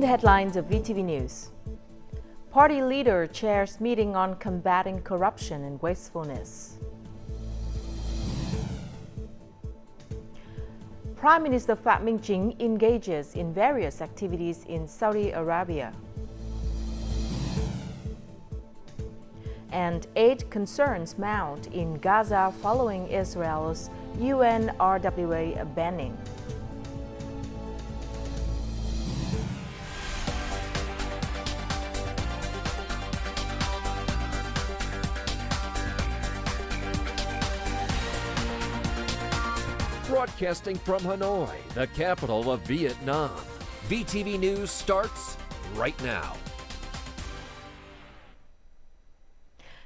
the headlines of VTV News. Party leader chairs meeting on combating corruption and wastefulness. Prime Minister Phạm Minh Chính engages in various activities in Saudi Arabia. And aid concerns mount in Gaza following Israel's UNRWA banning. Broadcasting from Hanoi, the capital of Vietnam. VTV News starts right now.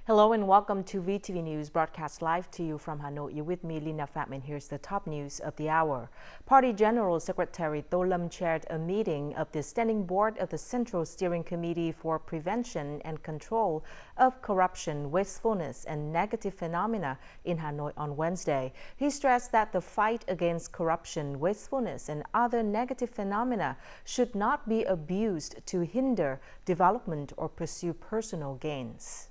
Hello and welcome to VTV News, broadcast live to you from Hanoi. You're with me, Lina Phạm, and here's the top news of the hour. Party General Secretary Tô Lâm chaired a meeting of the Standing Board of the Central Steering Committee for Prevention and Control of Corruption, Wastefulness, and Negative Phenomena in Hanoi on Wednesday. He stressed that the fight against corruption, wastefulness, and other negative phenomena should not be abused to hinder development or pursue personal gains.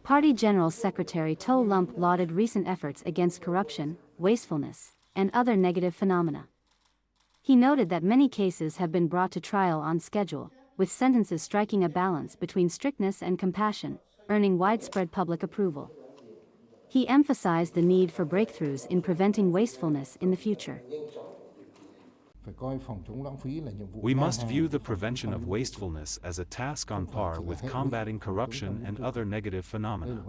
Party General Secretary Tô Lâm lauded recent efforts against corruption, wastefulness, and other negative phenomena. He noted that many cases have been brought to trial on schedule, with sentences striking a balance between strictness and compassion, earning widespread public approval. He emphasized the need for breakthroughs in preventing wastefulness in the future. We must view the prevention of wastefulness as a task on par with combating corruption and other negative phenomena.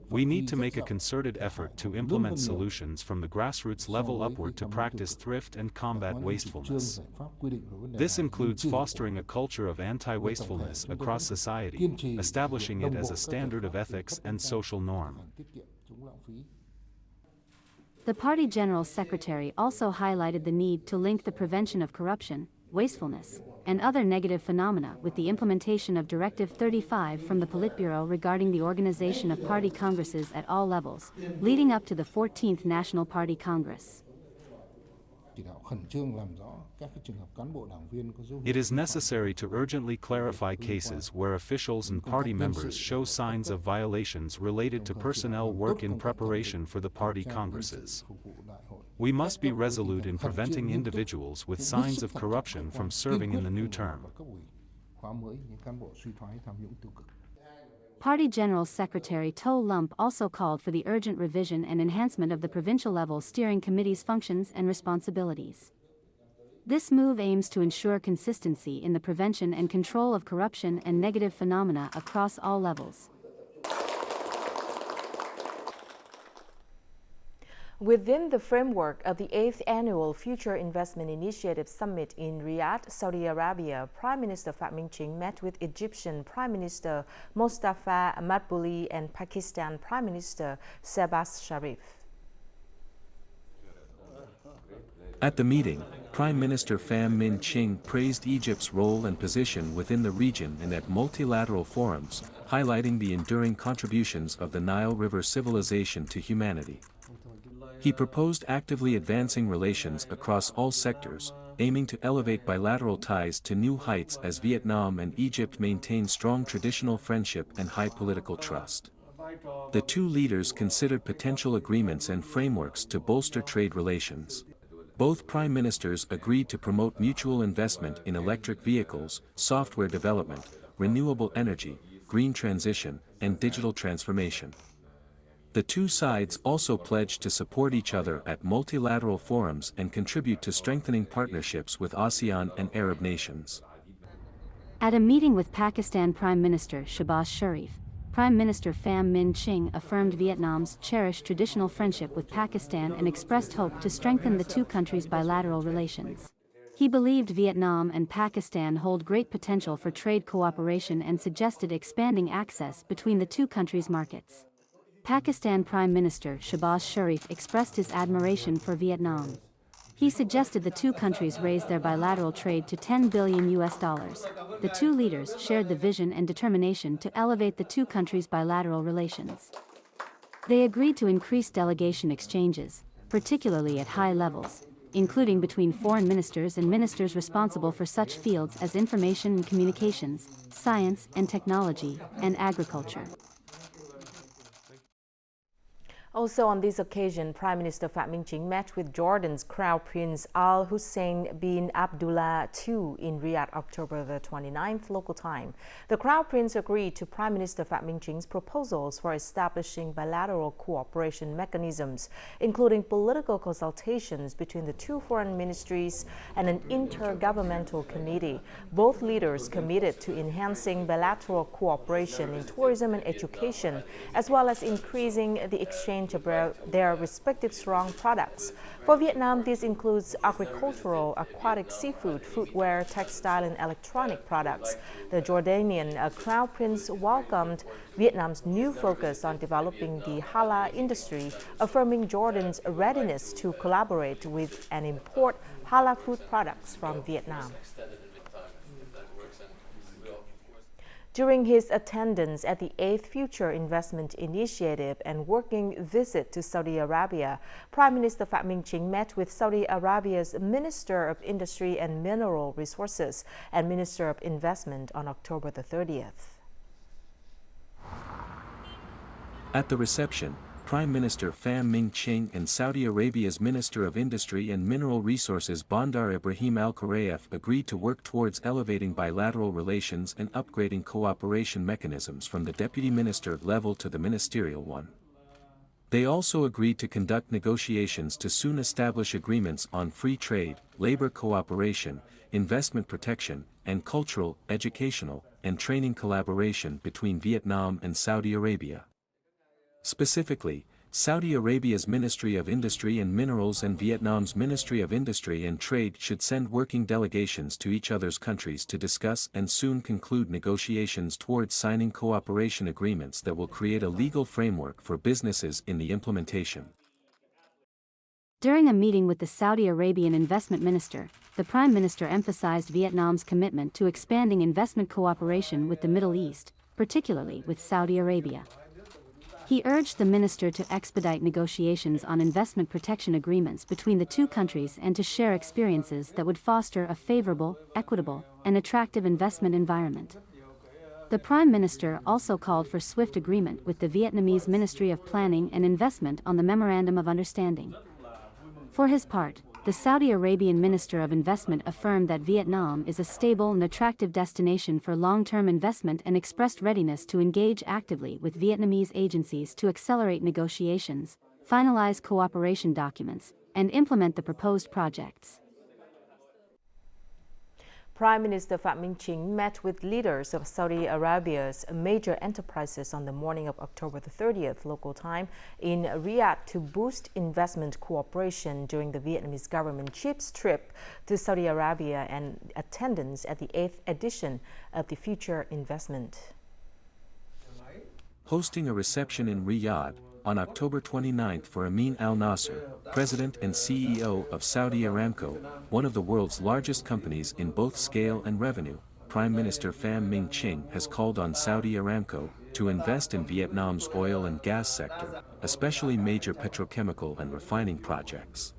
We need to make a concerted effort to implement solutions from the grassroots level upward to practice thrift and combat wastefulness. This includes fostering a culture of anti-wastefulness across society, establishing it as a standard of ethics and social norm. The Party General Secretary also highlighted the need to link the prevention of corruption, wastefulness, and other negative phenomena with the implementation of Directive 35 from the Politburo regarding the organization of party congresses at all levels, leading up to the 14th National Party Congress. It is necessary to urgently clarify cases where officials and party members show signs of violations related to personnel work in preparation for the party congresses. We must be resolute in preventing individuals with signs of corruption from serving in the new term. Party General Secretary Tô Lâm also called for the urgent revision and enhancement of the provincial-level steering committee's functions and responsibilities. This move aims to ensure consistency in the prevention and control of corruption and negative phenomena across all levels. Within the framework of the 8th Annual Future Investment Initiative Summit in Riyadh, Saudi Arabia, Prime Minister Phạm Minh Chính met with Egyptian Prime Minister Mustafa Madbouli and Pakistan Prime Minister Shehbaz Sharif. At the meeting, Prime Minister Phạm Minh Chính praised Egypt's role and position within the region and at multilateral forums, highlighting the enduring contributions of the Nile River civilization to humanity. He proposed actively advancing relations across all sectors, aiming to elevate bilateral ties to new heights as Vietnam and Egypt maintain strong traditional friendship and high political trust. The two leaders considered potential agreements and frameworks to bolster trade relations. Both prime ministers agreed to promote mutual investment in electric vehicles, software development, renewable energy, green transition, and digital transformation. The two sides also pledged to support each other at multilateral forums and contribute to strengthening partnerships with ASEAN and Arab nations. At a meeting with Pakistan Prime Minister Shehbaz Sharif, Prime Minister Phạm Minh Chính affirmed Vietnam's cherished traditional friendship with Pakistan and expressed hope to strengthen the two countries' bilateral relations. He believed Vietnam and Pakistan hold great potential for trade cooperation and suggested expanding access between the two countries' markets. Pakistan Prime Minister Shehbaz Sharif expressed his admiration for Vietnam. He suggested the two countries raise their bilateral trade to $10 billion. The two leaders shared the vision and determination to elevate the two countries' bilateral relations. They agreed to increase delegation exchanges, particularly at high levels, including between foreign ministers and ministers responsible for such fields as information and communications, science and technology, and agriculture. Also on this occasion, Prime Minister Phạm Minh Chính met with Jordan's Crown Prince Al Hussein bin Abdullah II in Riyadh, October the 29th local time. The Crown Prince agreed to Prime Minister Phạm Minh Chính proposals for establishing bilateral cooperation mechanisms, including political consultations between the two foreign ministries and an intergovernmental committee. Both leaders committed to enhancing bilateral cooperation in tourism and education, as well as increasing the exchange of their respective strong products. For Vietnam, this includes agricultural, aquatic seafood, footwear, textile, and electronic products. The Jordanian Crown Prince welcomed Vietnam's new focus on developing the halal industry, affirming Jordan's readiness to collaborate with and import halal food products from Vietnam. During his attendance at the 8th Future Investment Initiative and working visit to Saudi Arabia, Prime Minister Phạm Minh Chính met with Saudi Arabia's Minister of Industry and Mineral Resources and Minister of Investment on October the 30th. At the reception, Prime Minister Pham Minh Chinh and Saudi Arabia's Minister of Industry and Mineral Resources Bandar Ibrahim Al Khuraif agreed to work towards elevating bilateral relations and upgrading cooperation mechanisms from the deputy minister level to the ministerial one. They also agreed to conduct negotiations to soon establish agreements on free trade, labor cooperation, investment protection, and cultural, educational, and training collaboration between Vietnam and Saudi Arabia. Specifically, Saudi Arabia's Ministry of Industry and Minerals and Vietnam's Ministry of Industry and Trade should send working delegations to each other's countries to discuss and soon conclude negotiations towards signing cooperation agreements that will create a legal framework for businesses in the implementation. During a meeting with the Saudi Arabian investment minister, the Prime Minister emphasized Vietnam's commitment to expanding investment cooperation with the Middle East, particularly with Saudi Arabia. He urged the minister to expedite negotiations on investment protection agreements between the two countries and to share experiences that would foster a favorable, equitable, and attractive investment environment. The Prime Minister also called for swift agreement with the Vietnamese Ministry of Planning and Investment on the Memorandum of Understanding. For his part, the Saudi Arabian Minister of Investment affirmed that Vietnam is a stable and attractive destination for long-term investment and expressed readiness to engage actively with Vietnamese agencies to accelerate negotiations, finalize cooperation documents, and implement the proposed projects. Prime Minister Phạm Minh Chính met with leaders of Saudi Arabia's major enterprises on the morning of October the 30th local time in Riyadh to boost investment cooperation during the Vietnamese government chief's trip to Saudi Arabia and attendance at the 8th edition of the Future Investment. Hosting a reception in Riyadh on October 29th for Amin Al Nasser, President and CEO of Saudi Aramco, one of the world's largest companies in both scale and revenue, Prime Minister Pham Minh Chinh has called on Saudi Aramco to invest in Vietnam's oil and gas sector, especially major petrochemical and refining projects.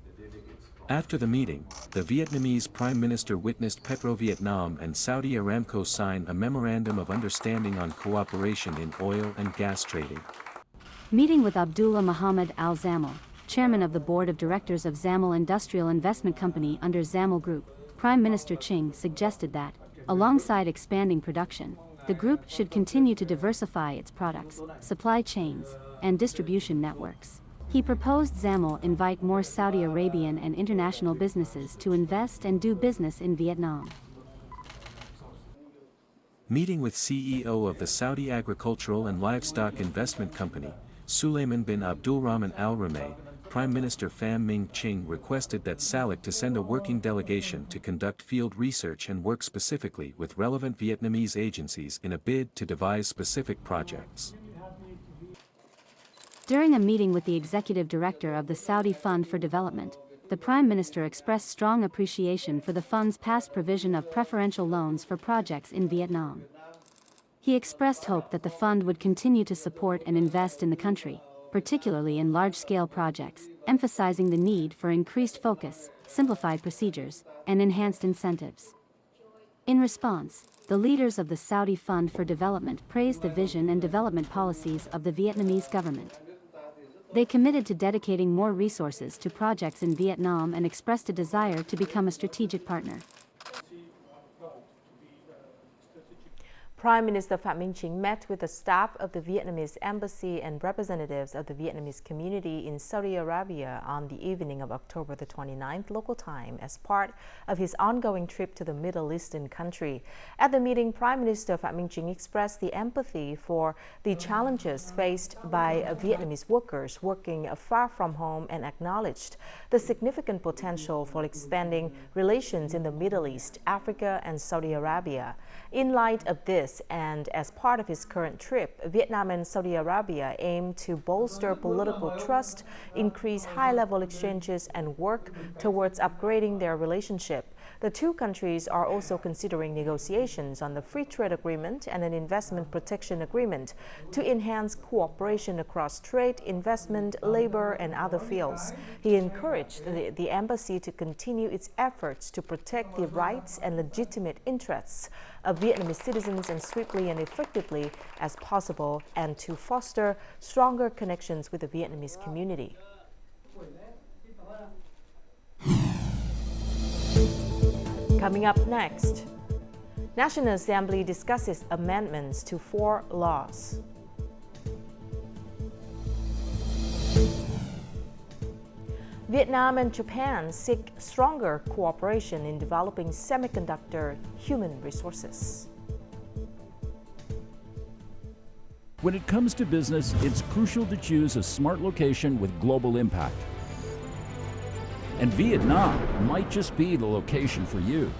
After the meeting, the Vietnamese Prime Minister witnessed PetroVietnam and Saudi Aramco sign a memorandum of understanding on cooperation in oil and gas trading. Meeting with Abdullah Mohammed Al Zamel, Chairman of the Board of Directors of Zamel Industrial Investment Company under Zamel Group, Prime Minister Chinh suggested that, alongside expanding production, the group should continue to diversify its products, supply chains, and distribution networks. He proposed Zamel invite more Saudi Arabian and international businesses to invest and do business in Vietnam. Meeting with CEO of the Saudi Agricultural and Livestock Investment Company, Sulaiman bin Abdulrahman Al Rumayh, Prime Minister Pham Minh Chinh requested that SALIC to send a working delegation to conduct field research and work specifically with relevant Vietnamese agencies in a bid to devise specific projects. During a meeting with the executive director of the Saudi Fund for Development, the Prime Minister expressed strong appreciation for the fund's past provision of preferential loans for projects in Vietnam. He expressed hope that the fund would continue to support and invest in the country, particularly in large-scale projects, emphasizing the need for increased focus, simplified procedures, and enhanced incentives. In response, the leaders of the Saudi Fund for Development praised the vision and development policies of the Vietnamese government. They committed to dedicating more resources to projects in Vietnam and expressed a desire to become a strategic partner. Prime Minister Phạm Minh Chính met with the staff of the Vietnamese embassy and representatives of the Vietnamese community in Saudi Arabia on the evening of October the 29th local time as part of his ongoing trip to the Middle Eastern country. At the meeting, Prime Minister Phạm Minh Chính expressed the empathy for the challenges faced by Vietnamese workers working far from home and acknowledged the significant potential for expanding relations in the Middle East, Africa, and Saudi Arabia. In light of this, and as part of his current trip, Vietnam and Saudi Arabia aim to bolster political trust, increase high-level exchanges, and work towards upgrading their relationship. The two countries are also considering negotiations on the free trade agreement and an investment protection agreement to enhance cooperation across trade, investment, labor, and other fields. He encouraged the embassy to continue its efforts to protect the rights and legitimate interests of Vietnamese citizens as swiftly and effectively as possible, and to foster stronger connections with the Vietnamese community. Coming up next, National Assembly discusses amendments to 4 laws. Vietnam and Japan seek stronger cooperation in developing semiconductor human resources. When it comes to business, it's crucial to choose a smart location with global impact. And Vietnam might just be the location for you.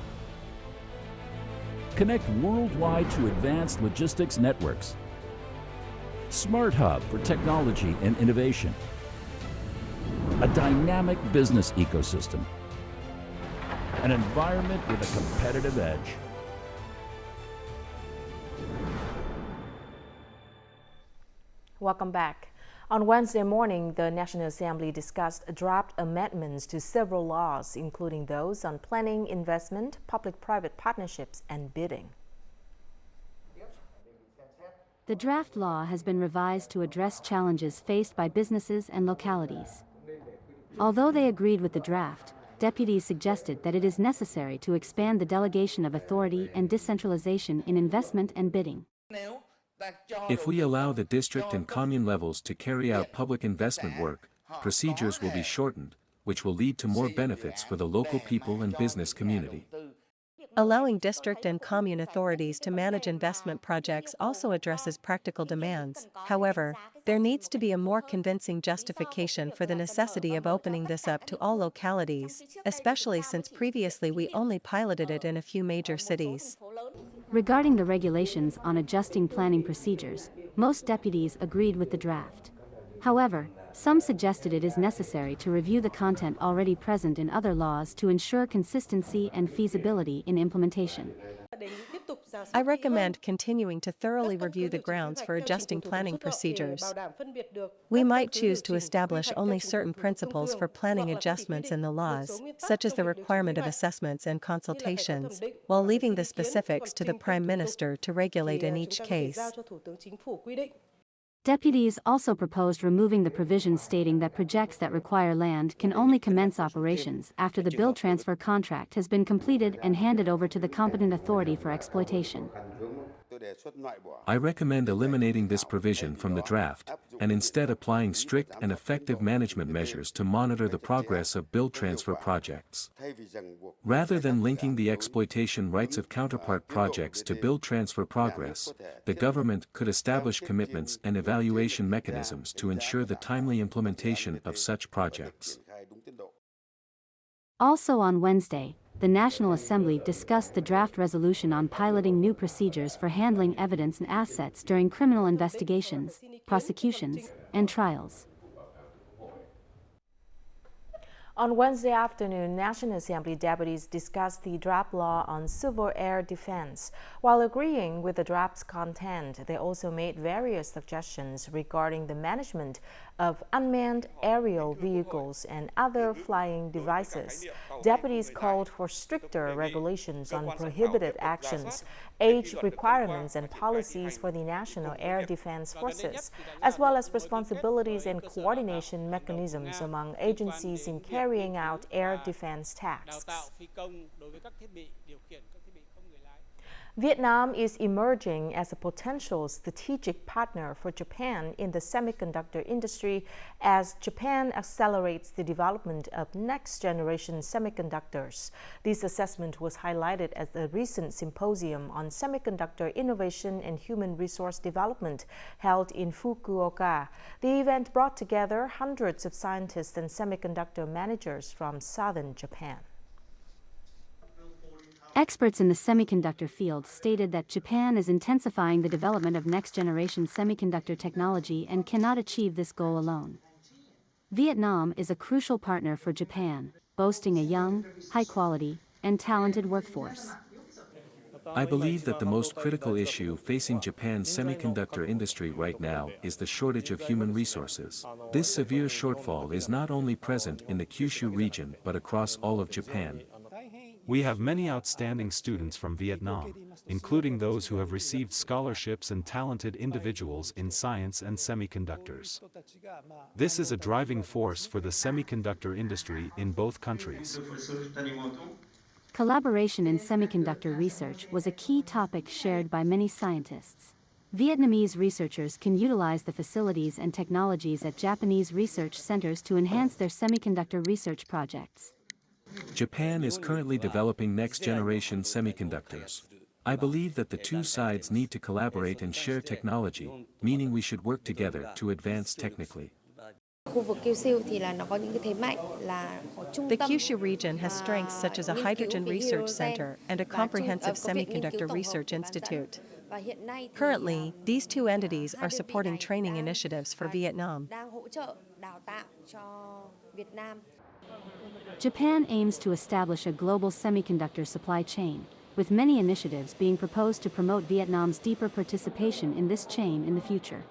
Connect worldwide to advanced logistics networks. Smart Hub for technology and innovation. A dynamic business ecosystem. An environment with a competitive edge. Welcome back. On Wednesday morning, the National Assembly discussed draft amendments to several laws, including those on planning, investment, public-private partnerships, and bidding. The draft law has been revised to address challenges faced by businesses and localities. Although they agreed with the draft, deputies suggested that it is necessary to expand the delegation of authority and decentralization in investment and bidding. If we allow the district and commune levels to carry out public investment work, procedures will be shortened, which will lead to more benefits for the local people and business community. Allowing district and commune authorities to manage investment projects also addresses practical demands. However, there needs to be a more convincing justification for the necessity of opening this up to all localities, especially since previously we only piloted it in a few major cities. Regarding the regulations on adjusting planning procedures, most deputies agreed with the draft. However, some suggested it is necessary to review the content already present in other laws to ensure consistency and feasibility in implementation. I recommend continuing to thoroughly review the grounds for adjusting planning procedures. We might choose to establish only certain principles for planning adjustments in the laws, such as the requirement of assessments and consultations, while leaving the specifics to the Prime Minister to regulate in each case. Deputies also proposed removing the provision stating that projects that require land can only commence operations after the build transfer contract has been completed and handed over to the competent authority for exploitation. I recommend eliminating this provision from the draft, and instead applying strict and effective management measures to monitor the progress of build transfer projects. Rather than linking the exploitation rights of counterpart projects to build transfer progress, the government could establish commitments and evaluation mechanisms to ensure the timely implementation of such projects. Also on Wednesday, the National Assembly discussed the draft resolution on piloting new procedures for handling evidence and assets during criminal investigations, prosecutions, and trials. On Wednesday afternoon, National Assembly deputies discussed the draft law on civil air defense. While agreeing with the draft's content, they also made various suggestions regarding the management of unmanned aerial vehicles and other flying devices. Deputies called for stricter regulations on prohibited actions, age requirements and policies for the National Air Defense Forces, as well as responsibilities and coordination mechanisms among agencies in carrying out air defense tasks. Vietnam is emerging as a potential strategic partner for Japan in the semiconductor industry as Japan accelerates the development of next-generation semiconductors. This assessment was highlighted at the recent symposium on semiconductor innovation and human resource development held in Fukuoka. The event brought together hundreds of scientists and semiconductor managers from southern Japan. Experts in the semiconductor field stated that Japan is intensifying the development of next-generation semiconductor technology and cannot achieve this goal alone. Vietnam is a crucial partner for Japan, boasting a young, high-quality, and talented workforce. I believe that the most critical issue facing Japan's semiconductor industry right now is the shortage of human resources. This severe shortfall is not only present in the Kyushu region but across all of Japan. We have many outstanding students from Vietnam, including those who have received scholarships and talented individuals in science and semiconductors. This is a driving force for the semiconductor industry in both countries. Collaboration in semiconductor research was a key topic shared by many scientists. Vietnamese researchers can utilize the facilities and technologies at Japanese research centers to enhance their semiconductor research projects. Japan is currently developing next-generation semiconductors. I believe that the two sides need to collaborate and share technology, meaning we should work together to advance technically. The Kyushu region has strengths such as a hydrogen research center and a comprehensive semiconductor research institute. Currently, these two entities are supporting training initiatives for Vietnam. Japan aims to establish a global semiconductor supply chain, with many initiatives being proposed to promote Vietnam's deeper participation in this chain in the future.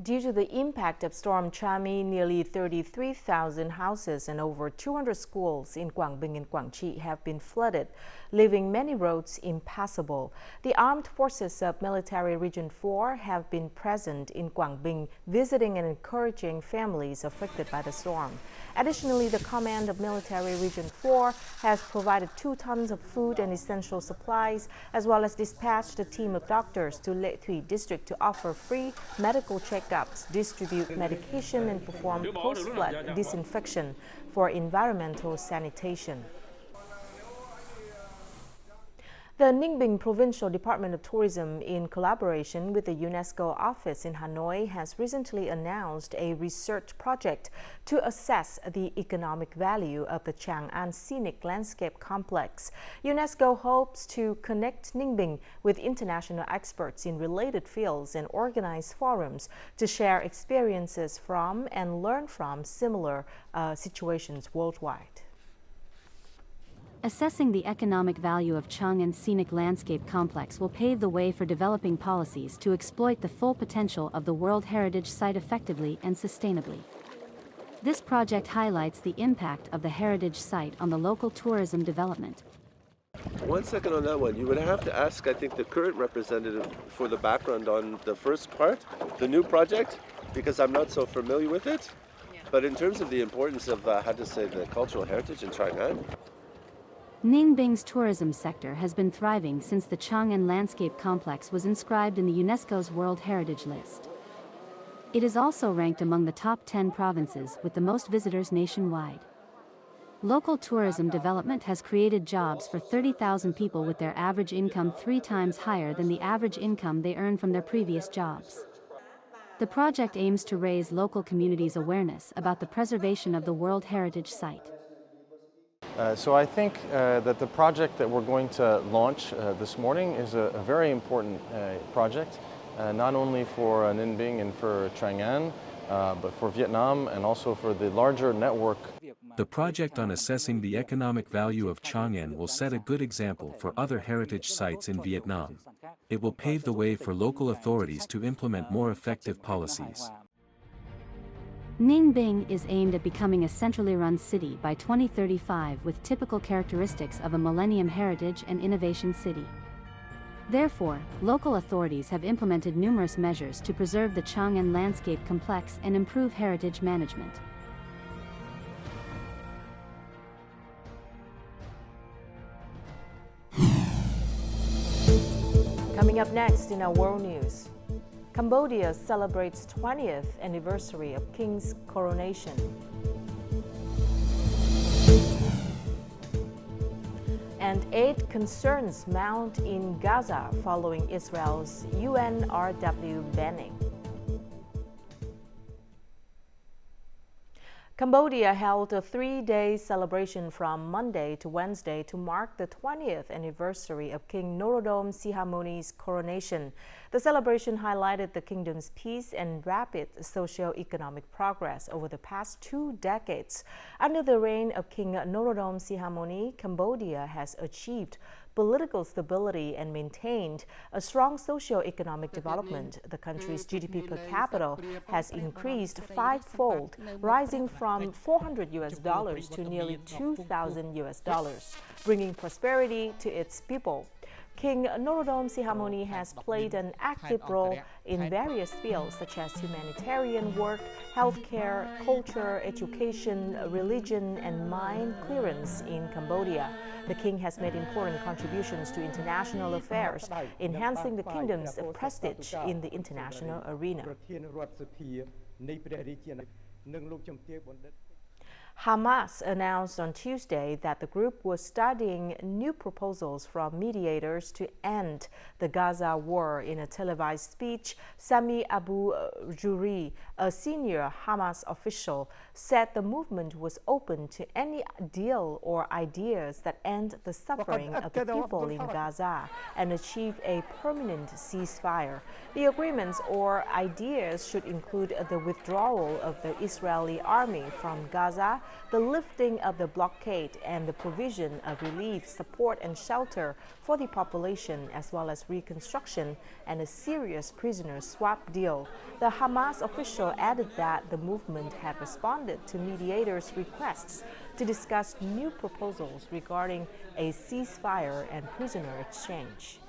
Due to the impact of Storm Chami, nearly 33,000 houses and over 200 schools in Quang Binh and Quang Tri have been flooded, leaving many roads impassable. The armed forces of Military Region 4 have been present in Quang Binh, visiting and encouraging families affected by the storm. Additionally, the command of Military Region 4 has provided 2 tons of food and essential supplies, as well as dispatched a team of doctors to Lệ Thủy district to offer free medical checkups, distribute medication, and perform post-flood disinfection for environmental sanitation. The Ninh Bình Provincial Department of Tourism, in collaboration with the UNESCO office in Hanoi, has recently announced a research project to assess the economic value of the Chang'an Scenic Landscape Complex. UNESCO hopes to connect Ninh Bình with international experts in related fields and organize forums to share experiences from and learn from similar situations worldwide. Assessing the economic value of Chang'an Scenic Landscape Complex will pave the way for developing policies to exploit the full potential of the World Heritage Site effectively and sustainably. This project highlights the impact of the heritage site on the local tourism development. 1 second on that one. You would have to ask, I think, the current representative for the background on the first part, the new project, because I'm not so familiar with it. But in terms of the importance of, the cultural heritage in Chang'an, Ninh Bing's tourism sector has been thriving since the Chang'an Landscape Complex was inscribed in the UNESCO's World Heritage List. It is also ranked among the top 10 provinces with the most visitors nationwide. Local tourism development has created jobs for 30,000 people, with their average income 3 times higher than the average income they earn from their previous jobs. The project aims to raise local communities' awareness about the preservation of the World Heritage Site. So I think that the project that we're going to launch this morning is a very important project, not only for Ninh Binh and for Chang'an, but for Vietnam and also for the larger network. The project on assessing the economic value of Chang'an will set a good example for other heritage sites in Vietnam. it will pave the way for local authorities to implement more effective policies. Ninh Binh is aimed at becoming a centrally run city by 2035 with typical characteristics of a Millennium Heritage and Innovation City. Therefore, local authorities have implemented numerous measures to preserve the Chang'an landscape complex and improve heritage management. Coming up next in our world news, Cambodia celebrates 20th anniversary of King's coronation. And aid concerns mount in Gaza following Israel's UNRW banning. Cambodia held a 3-day celebration from Monday to Wednesday to mark the 20th anniversary of King Norodom Sihamuni's coronation. The celebration highlighted the kingdom's peace and rapid socio-economic progress over the past 2 decades. Under the reign of King Norodom Sihamoni, Cambodia has achieved political stability and maintained a strong socio-economic development. The country's GDP per capita has increased 5-fold, rising from $400 to nearly $2,000, bringing prosperity to its people. King Norodom Sihamoni has played an active role in various fields such as humanitarian work, healthcare, culture, education, religion, and mine clearance in Cambodia. The king has made important contributions to international affairs, enhancing the kingdom's prestige in the international arena. Hamas announced on Tuesday that the group was studying new proposals from mediators to end the Gaza war. In a televised speech, Sami Abu Juri, a senior Hamas official, said the movement was open to any deal or ideas that end the suffering of the people in Gaza and achieve a permanent ceasefire. The agreements or ideas should include the withdrawal of the Israeli army from Gaza, the lifting of the blockade, and the provision of relief, support, and shelter for the population, as well as reconstruction and a serious prisoner swap deal. The Hamas official added that the movement had responded to mediators' requests to discuss new proposals regarding a ceasefire and prisoner exchange.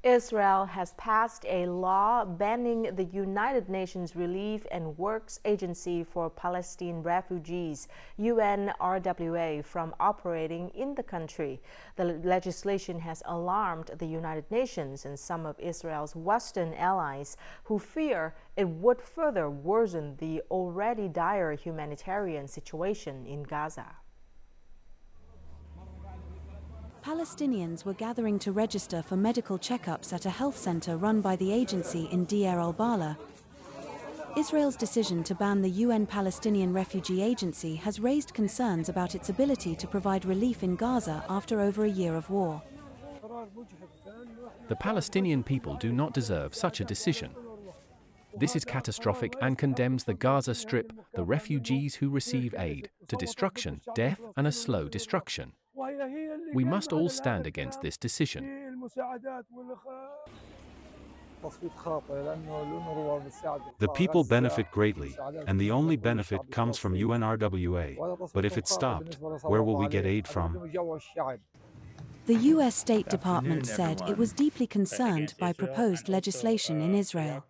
Israel has passed a law banning the United Nations Relief and Works Agency for Palestine Refugees, UNRWA, from operating in the country. The legislation has alarmed the United Nations and some of Israel's Western allies, who fear it would further worsen the already dire humanitarian situation in Gaza. Palestinians were gathering to register for medical checkups at a health center run by the agency in Deir al-Balah. Israel's decision to ban the UN Palestinian Refugee Agency has raised concerns about its ability to provide relief in Gaza after over a year of war. The Palestinian people do not deserve such a decision. This is catastrophic and condemns the Gaza Strip, the refugees who receive aid, to destruction, death, and a slow destruction. We must all stand against this decision. The people benefit greatly, and the only benefit comes from UNRWA. But if it's stopped, where will we get aid from? The U.S. State Department said it was deeply concerned by proposed legislation in Israel.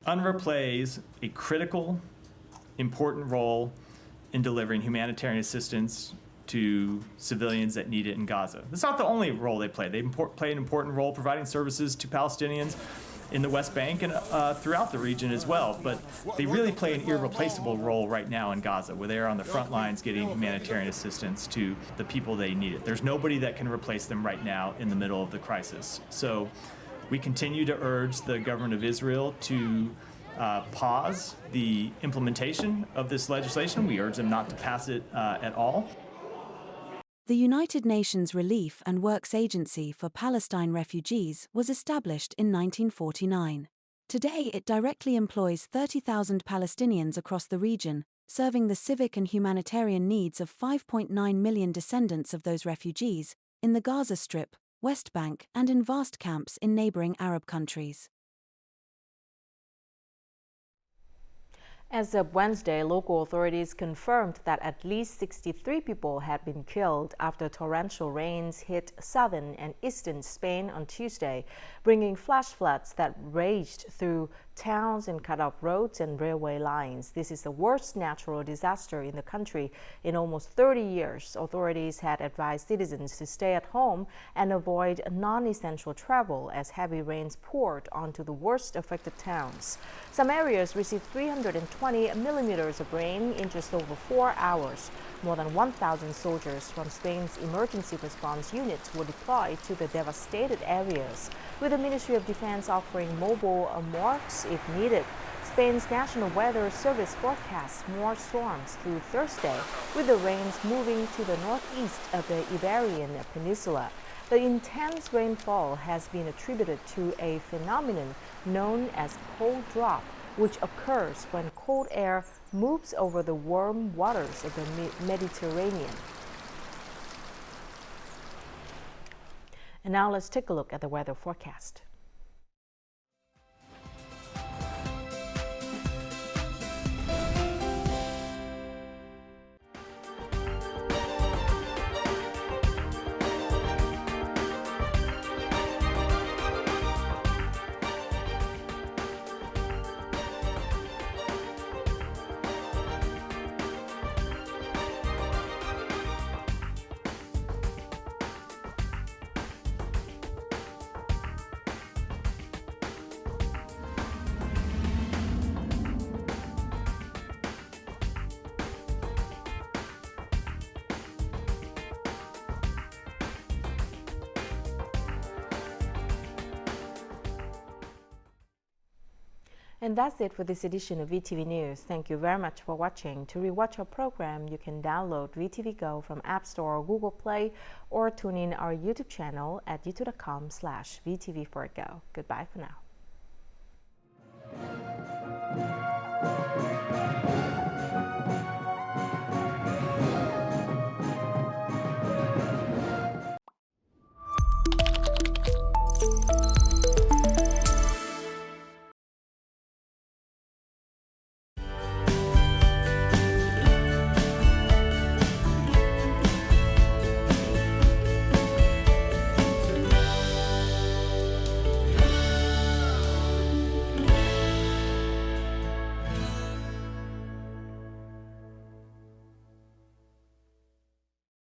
UNRWA plays a critical, important role in delivering humanitarian assistance to civilians that need it in Gaza. That's not the only role they play. They play an important role providing services to Palestinians in the West Bank and throughout the region as well. But they really play an irreplaceable role right now in Gaza, where they are on the front lines getting humanitarian assistance to the people they need it. There's nobody that can replace them right now in the middle of the crisis. So we continue to urge the government of Israel to pause the implementation of this legislation. We urge them not to pass it at all. The United Nations Relief and Works Agency for Palestine Refugees was established in 1949. Today it directly employs 30,000 Palestinians across the region, serving the civic and humanitarian needs of 5.9 million descendants of those refugees, in the Gaza Strip, West Bank, and in vast camps in neighboring Arab countries. As of Wednesday, local authorities confirmed that at least 63 people had been killed after torrential rains hit southern and eastern Spain on Tuesday, bringing flash floods that raged through towns and cut off roads and railway lines. This is the worst natural disaster in the country in almost 30 years. Authorities had advised citizens to stay at home and avoid non-essential travel as heavy rains poured onto the worst affected towns. Some areas received 320 millimeters of rain in just over 4 hours. More than 1,000 soldiers from Spain's emergency response units were deployed to the devastated areas, with the Ministry of Defense offering mobile morgues if needed. Spain's National Weather Service forecasts more storms through Thursday, with the rains moving to the northeast of the Iberian Peninsula. The intense rainfall has been attributed to a phenomenon known as cold drop, which occurs when cold air moves over the warm waters of the Mediterranean. And now let's take a look at the weather forecast. And that's it for this edition of VTV News. Thank you very much for watching. To rewatch our program, you can download VTV Go from App Store or Google Play, or tune in our YouTube channel at youtube.com/VTV4Go. Goodbye for now.